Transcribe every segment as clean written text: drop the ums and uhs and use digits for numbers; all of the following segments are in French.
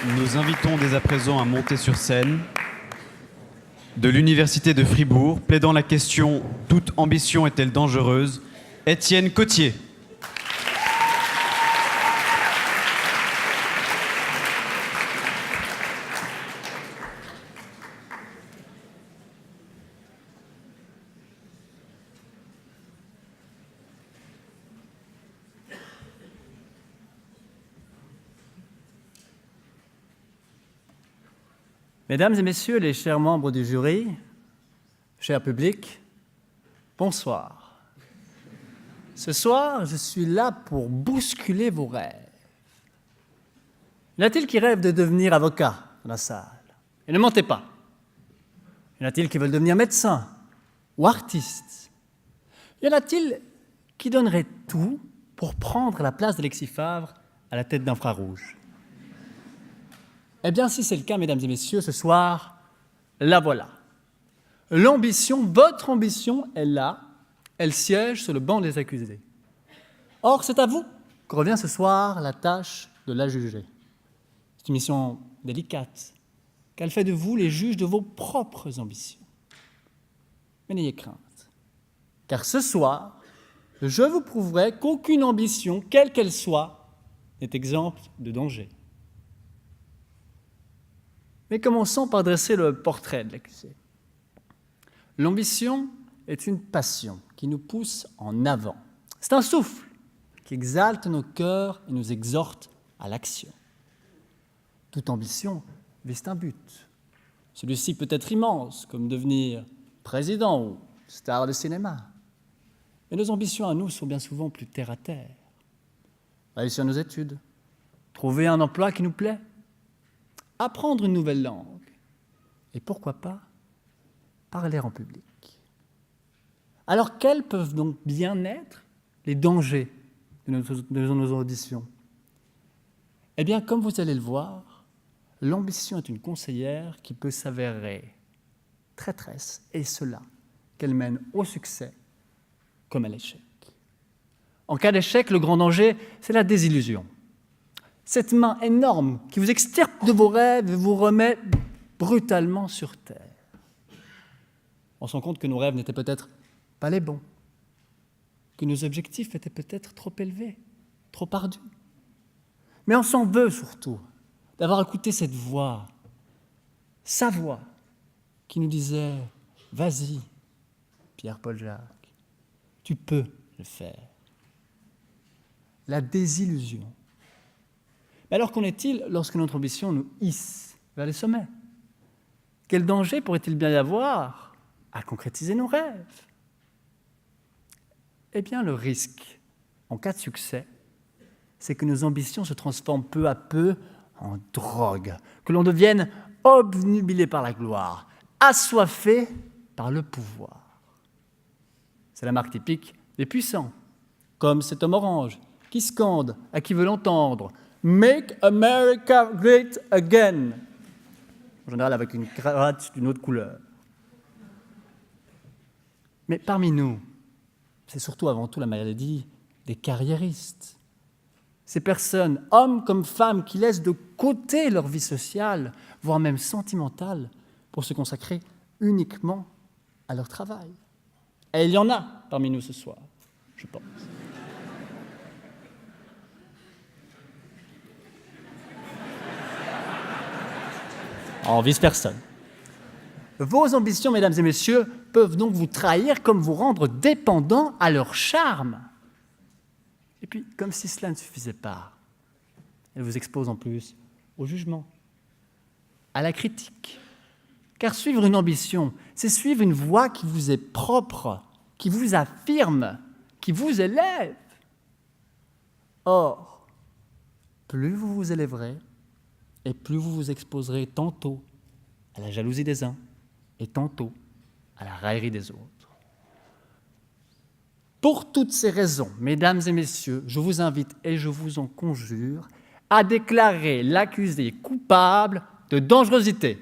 Nous invitons dès à présent à monter sur scène de l'Université de Fribourg, plaidant la question « Toute ambition est-elle dangereuse ?», Étienne Cotier. Mesdames et messieurs les chers membres du jury, cher public, bonsoir. Ce soir, je suis là pour bousculer vos rêves. Y en a-t-il qui rêvent de devenir avocat dans la salle? Et ne mentez pas. Y en a-t-il qui veulent devenir médecin ou artiste? Y en a-t-il qui donneraient tout pour prendre la place d'Alexis Favre à la tête d'Infrarouge? Eh bien, si c'est le cas, mesdames et messieurs, ce soir, la voilà. L'ambition, votre ambition, est là. Elle siège sur le banc des accusés. Or, c'est à vous que revient ce soir la tâche de la juger. C'est une mission délicate, qu'elle fait de vous les juges de vos propres ambitions. Mais n'ayez crainte, car ce soir, je vous prouverai qu'aucune ambition, quelle qu'elle soit, n'est exempte de danger. Mais commençons par dresser le portrait de l'accusé. L'ambition est une passion qui nous pousse en avant. C'est un souffle qui exalte nos cœurs et nous exhorte à l'action. Toute ambition vise un but. Celui-ci peut être immense, comme devenir président ou star de cinéma. Mais nos ambitions à nous sont bien souvent plus terre-à-terre. Réussir nos études, trouver un emploi qui nous plaît, apprendre une nouvelle langue et pourquoi pas parler en public. Alors quels peuvent donc bien être les dangers de nos auditions? Eh bien, comme vous allez le voir, l'ambition est une conseillère qui peut s'avérer traîtresse, et cela, qu'elle mène au succès comme à l'échec. En cas d'échec, le grand danger, c'est la désillusion. Cette main énorme qui vous extirpe de vos rêves et vous remet brutalement sur terre. On se rend compte que nos rêves n'étaient peut-être pas les bons, que nos objectifs étaient peut-être trop élevés, trop ardus. Mais on s'en veut surtout d'avoir écouté cette voix, sa voix, qui nous disait « Vas-y, Pierre-Paul Jacques, tu peux le faire. » La désillusion. Mais alors qu'en est-il lorsque notre ambition nous hisse vers les sommets? Quel danger pourrait-il bien y avoir à concrétiser nos rêves? Eh bien, le risque, en cas de succès, c'est que nos ambitions se transforment peu à peu en drogue, que l'on devienne obnubilé par la gloire, assoiffé par le pouvoir. C'est la marque typique des puissants, comme cet homme orange qui scande à qui veut l'entendre « Make America Great Again », en général avec une cravate d'une autre couleur. Mais parmi nous, c'est surtout avant tout la maladie des carriéristes. Ces personnes, hommes comme femmes, qui laissent de côté leur vie sociale, voire même sentimentale, pour se consacrer uniquement à leur travail. Et il y en a parmi nous ce soir, je pense. En vise personne. Vos ambitions, mesdames et messieurs, peuvent donc vous trahir comme vous rendre dépendants à leur charme. Et puis, comme si cela ne suffisait pas, elles vous exposent en plus au jugement, à la critique. Car suivre une ambition, c'est suivre une voie qui vous est propre, qui vous affirme, qui vous élève. Or, plus vous vous élèverez, et plus vous vous exposerez tantôt à la jalousie des uns et tantôt à la raillerie des autres. Pour toutes ces raisons, mesdames et messieurs, je vous invite et je vous en conjure à déclarer l'accusé coupable de dangerosité.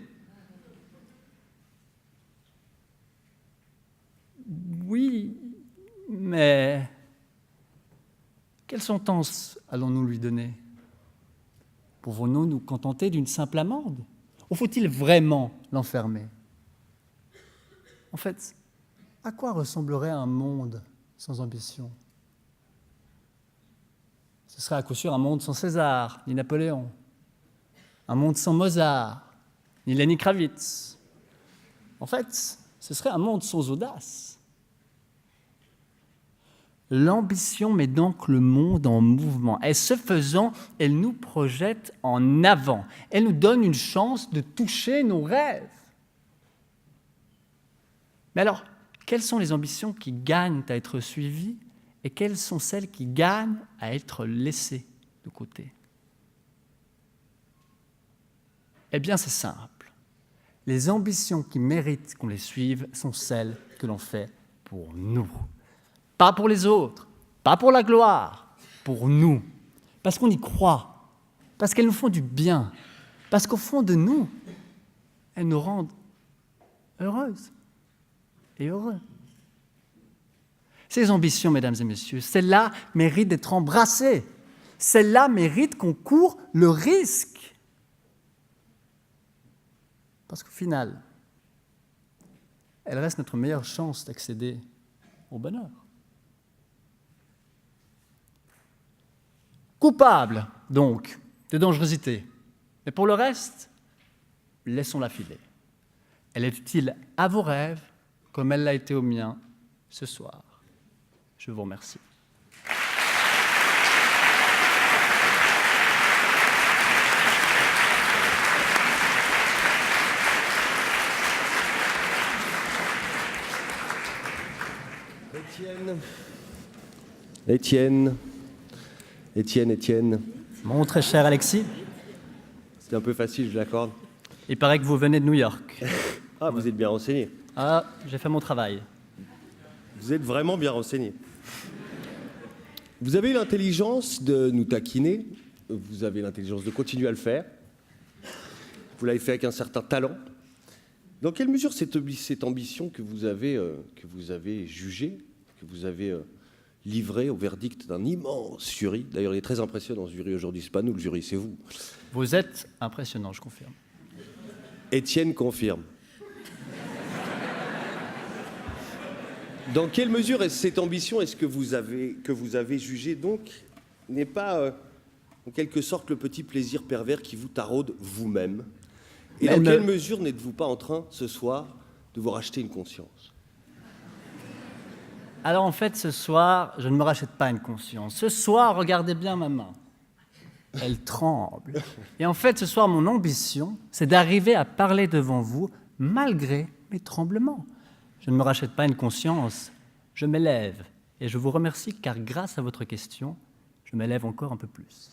Oui, mais quelle sentence allons-nous lui donner? Pouvons-nous nous contenter d'une simple amende? Ou faut-il vraiment l'enfermer? En fait, à quoi ressemblerait un monde sans ambition? Ce serait à coup sûr un monde sans César, ni Napoléon. Un monde sans Mozart, ni Lenny Kravitz. En fait, ce serait un monde sans audace. L'ambition met donc le monde en mouvement. Et ce faisant, elle nous projette en avant. Elle nous donne une chance de toucher nos rêves. Mais alors, quelles sont les ambitions qui gagnent à être suivies et quelles sont celles qui gagnent à être laissées de côté? Eh bien, c'est simple. Les ambitions qui méritent qu'on les suive sont celles que l'on fait pour nous. Pas pour les autres, pas pour la gloire, pour nous. Parce qu'on y croit, parce qu'elles nous font du bien, parce qu'au fond de nous, elles nous rendent heureuses et heureux. Ces ambitions, mesdames et messieurs, celles-là méritent d'être embrassées. Celles-là méritent qu'on court le risque. Parce qu'au final, elles restent notre meilleure chance d'accéder au bonheur. Coupable, donc, de dangerosité. Mais pour le reste, laissons-la filer. Elle est utile à vos rêves comme elle l'a été au mien ce soir. Je vous remercie. Étienne. Mon très cher Alexis, C'est un peu facile, je l'accorde. il paraît que vous venez de New York. Ah, vous êtes bien renseigné. Ah, j'ai fait mon travail. Vous êtes vraiment bien renseigné. Vous avez eu l'intelligence de nous taquiner. Vous avez l'intelligence de continuer à le faire. Vous l'avez fait avec un certain talent. Dans quelle mesure cette ambition que vous avez jugée, que vous avez livrée au verdict d'un immense jury, d'ailleurs il est très impressionnant ce jury aujourd'hui, c'est pas nous le jury, c'est vous. Vous êtes impressionnant, je confirme. Étienne confirme. Dans quelle mesure cette ambition est-ce que vous avez jugée donc n'est pas en quelque sorte le petit plaisir pervers qui vous taraude vous-même? Et dans quelle mesure n'êtes-vous pas en train ce soir de vous racheter une conscience? Alors en fait, ce soir, je ne me rachète pas une conscience. Ce soir, regardez bien ma main. Elle tremble. Et en fait, ce soir, mon ambition, c'est d'arriver à parler devant vous malgré mes tremblements. Je ne me rachète pas une conscience, je m'élève. Et je vous remercie car grâce à votre question, je m'élève encore un peu plus.